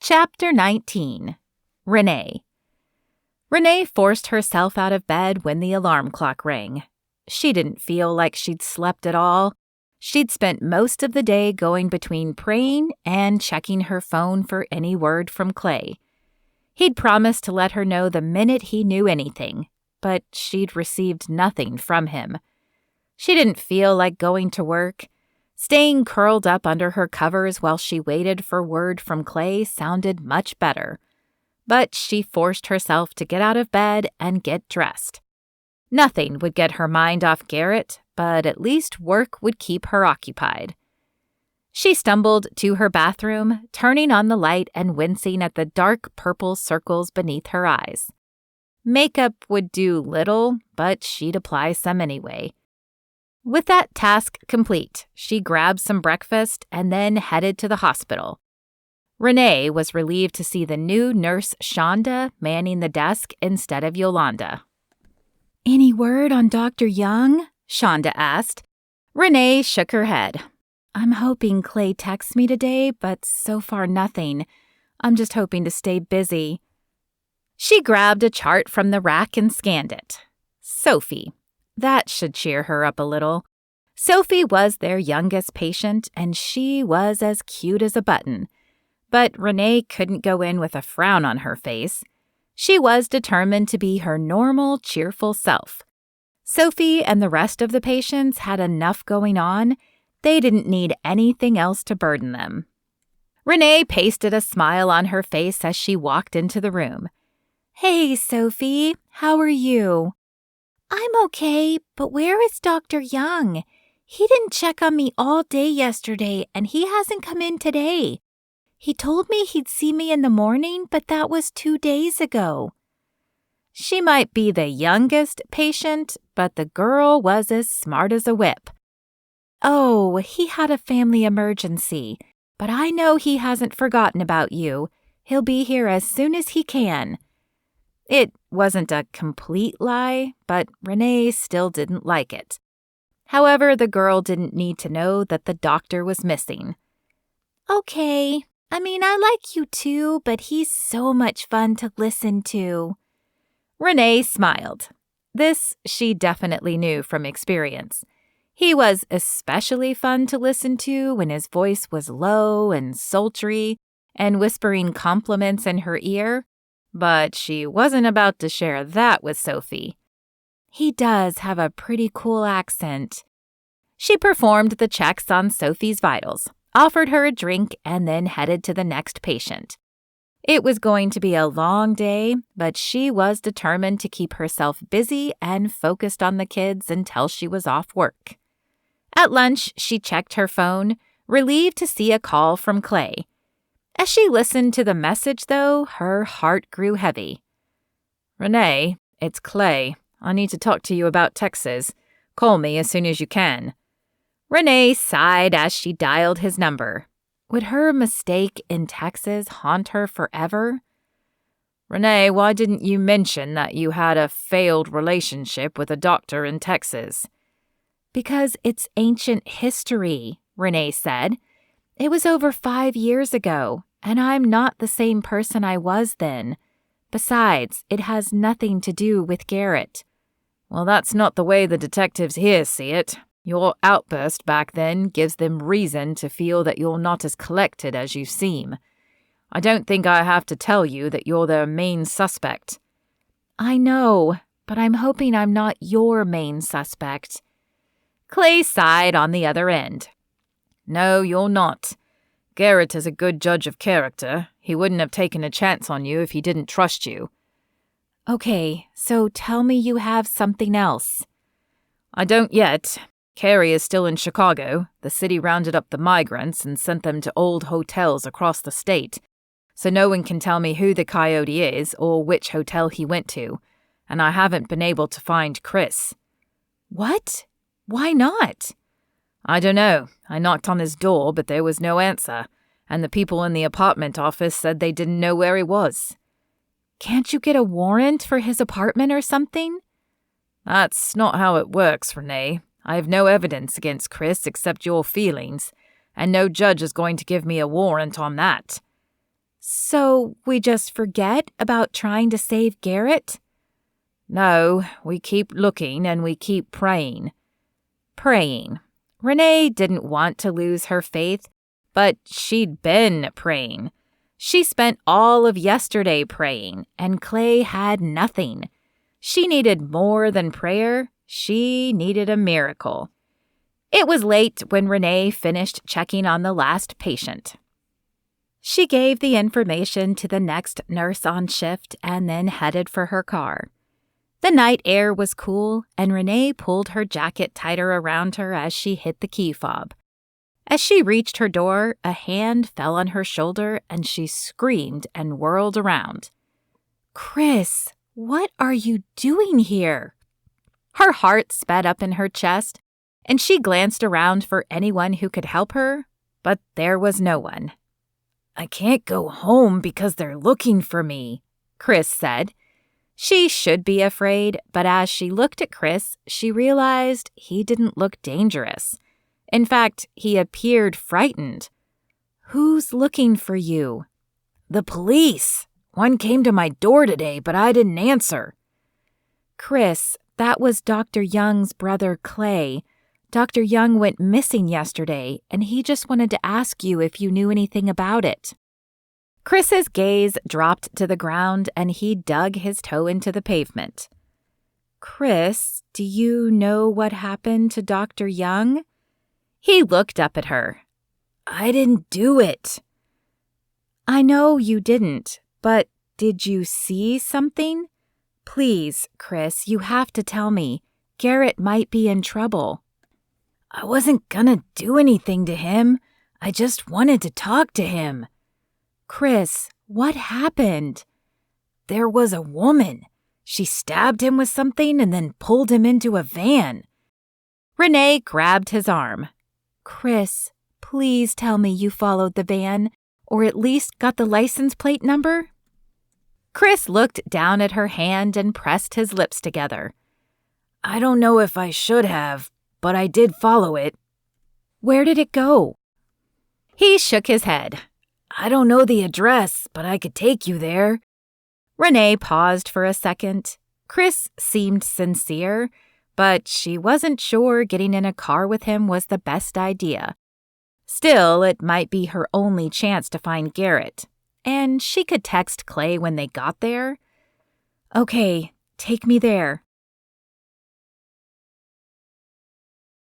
Chapter-19. Renee. Renee forced herself out of bed when the alarm clock rang. She didn't feel like she'd slept at all. She'd spent most of the day going between praying and checking her phone for any word from Clay. He'd promised to let her know the minute he knew anything, but she'd received nothing from him. She didn't feel like going to work. Staying curled up under her covers while she waited for word from Clay sounded much better. But she forced herself to get out of bed and get dressed. Nothing would get her mind off Garrett, but at least work would keep her occupied. She stumbled to her bathroom, turning on the light and wincing at the dark purple circles beneath her eyes. Makeup would do little, but she'd apply some anyway. With that task complete, she grabbed some breakfast and then headed to the hospital. Renee was relieved to see the new nurse Shonda manning the desk instead of Yolanda. "Any word on Dr. Young?" Shonda asked. Renee shook her head. "I'm hoping Clay texts me today, but so far nothing. I'm just hoping to stay busy." She grabbed a chart from the rack and scanned it. Sophie. That should cheer her up a little. Sophie was their youngest patient, and she was as cute as a button. But Renee couldn't go in with a frown on her face. She was determined to be her normal, cheerful self. Sophie and the rest of the patients had enough going on. They didn't need anything else to burden them. Renee pasted a smile on her face as she walked into the room. "Hey, Sophie, how are you?" "I'm okay, but where is Dr. Young? He didn't check on me all day yesterday, and he hasn't come in today. He told me he'd see me in the morning, but that was 2 days ago." She might be the youngest patient, but the girl was as smart as a whip. "Oh, he had a family emergency, but I know he hasn't forgotten about you. He'll be here as soon as he can." It wasn't a complete lie, but Renee still didn't like it. However, the girl didn't need to know that the doctor was missing. "Okay. I like you too, but he's so much fun to listen to." Renee smiled. This she definitely knew from experience. He was especially fun to listen to when his voice was low and sultry and whispering compliments in her ear. But she wasn't about to share that with Sophie. "He does have a pretty cool accent." She performed the checks on Sophie's vitals, offered her a drink, and then headed to the next patient. It was going to be a long day, but she was determined to keep herself busy and focused on the kids until she was off work. At lunch, she checked her phone, relieved to see a call from Clay. As she listened to the message, though, her heart grew heavy. "Renee, it's Clay. I need to talk to you about Texas. Call me as soon as you can." Renee sighed as she dialed his number. Would her mistake in Texas haunt her forever? "Renee, why didn't you mention that you had a failed relationship with a doctor in Texas?" "Because it's ancient history," Renee said. "It was over 5 years ago, and I'm not the same person I was then. Besides, it has nothing to do with Garrett." "Well, that's not the way the detectives here see it. Your outburst back then gives them reason to feel that you're not as collected as you seem. I don't think I have to tell you that you're their main suspect." "I know, but I'm hoping I'm not your main suspect." Clay sighed on the other end. "No, you're not. Garrett is a good judge of character. He wouldn't have taken a chance on you if he didn't trust you." "Okay, so tell me you have something else." "I don't yet. Carrie is still in Chicago. The city rounded up the migrants and sent them to old hotels across the state. So no one can tell me who the coyote is or which hotel he went to. And I haven't been able to find Chris." "What? Why not?" "I don't know. I knocked on his door, but there was no answer, and the people in the apartment office said they didn't know where he was." "Can't you get a warrant for his apartment or something?" "That's not how it works, Renee. I have no evidence against Chris except your feelings, and no judge is going to give me a warrant on that." So we just forget about trying to save Garrett? No, we keep looking and we keep praying. Praying. Renee didn't want to lose her faith, but she'd been praying. She spent all of yesterday praying, and Clay had nothing. She needed more than prayer. She needed a miracle. It was late when Renee finished checking on the last patient. She gave the information to the next nurse on shift and then headed for her car. The night air was cool, and Renee pulled her jacket tighter around her as she hit the key fob. As she reached her door, a hand fell on her shoulder and she screamed and whirled around. "Chris, what are you doing here?" Her heart sped up in her chest, and she glanced around for anyone who could help her, but there was no one. "I can't go home because they're looking for me," Chris said. She should be afraid, but as she looked at Chris, she realized he didn't look dangerous. In fact, he appeared frightened. "Who's looking for you?" "The police. One came to my door today, but I didn't answer." "Chris, that was Dr. Young's brother Clay. Dr. Young went missing yesterday, and he just wanted to ask you if you knew anything about it." Chris's gaze dropped to the ground, and he dug his toe into the pavement. "Chris, do you know what happened to Dr. Young?" He looked up at her. "I didn't do it." "I know you didn't, but did you see something? Please, Chris, you have to tell me. Garrett might be in trouble." "I wasn't gonna do anything to him. I just wanted to talk to him." "Chris, what happened?" "There was a woman. She stabbed him with something and then pulled him into a van." Renee grabbed his arm. "Chris, please tell me you followed the van, or at least got the license plate number." Chris looked down at her hand and pressed his lips together. "I don't know if I should have, but I did follow it." "Where did it go?" He shook his head. "I don't know the address, but I could take you there." Renee paused for a second. Chris seemed sincere, but she wasn't sure getting in a car with him was the best idea. Still, it might be her only chance to find Garrett, and she could text Clay when they got there. "Okay, take me there.